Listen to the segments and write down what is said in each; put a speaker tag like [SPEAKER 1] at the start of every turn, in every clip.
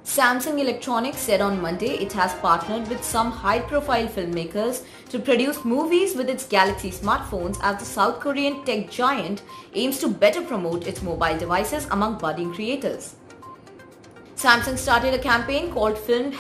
[SPEAKER 1] Samsung Electronics said on Monday it has partnered with some high-profile filmmakers to produce movies with its Galaxy smartphones as the South Korean tech giant aims to better promote its mobile devices among budding creators. Samsung started a campaign called Film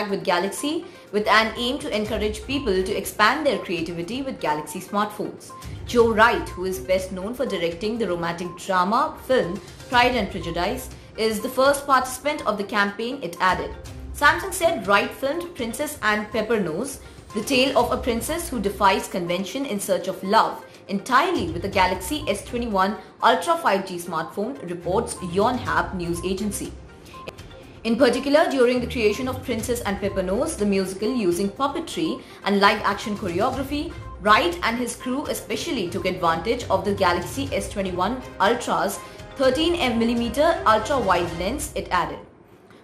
[SPEAKER 1] with Galaxy with an aim to encourage people to expand their creativity with Galaxy smartphones. Joe Wright, who is best known for directing the romantic drama film Pride and Prejudice, is the first participant of the campaign, it added. Samsung said Wright filmed Princess and Peppernose, the tale of a princess who defies convention in search of love, entirely with the Galaxy S21 Ultra 5G smartphone, reports Yonhap news agency. In particular, during the creation of Princess and Peppernose, the musical using puppetry and live-action choreography, Wright and his crew especially took advantage of the Galaxy S21 Ultra's 13mm ultra-wide lens, it added.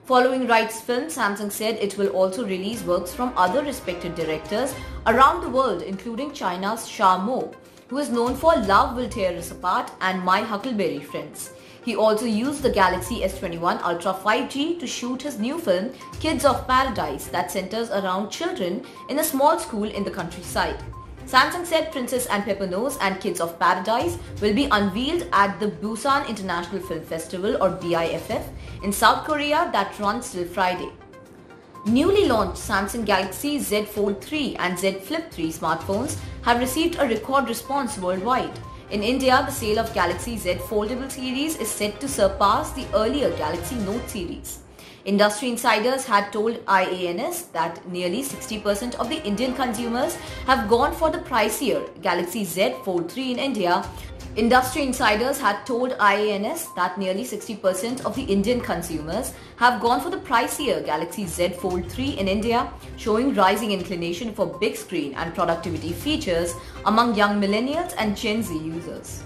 [SPEAKER 1] Following Wright's film, Samsung said it will also release works from other respected directors around the world, including China's Sha Mo, who is known for Love Will Tear Us Apart and My Huckleberry Friends. He also used the Galaxy S21 Ultra 5G to shoot his new film Kids of Paradise that centers around children in a small school in the countryside. Samsung said Princess and Peppernose and Kids of Paradise will be unveiled at the Busan International Film Festival or BIFF in South Korea that runs till Friday. Newly launched Samsung Galaxy Z Fold 3 and Z Flip 3 smartphones have received a record response worldwide. In India, the sale of Galaxy Z Foldable series is set to surpass the earlier Galaxy Note series. Industry insiders had told IANS that nearly 60% of the Indian consumers have gone for the pricier Galaxy Z Fold 3 in India. Industry insiders had told IANS that nearly 60% of the Indian consumers have gone for the pricier Galaxy Z Fold 3 in India, showing rising inclination for big screen and productivity features among young millennials and Gen Z users.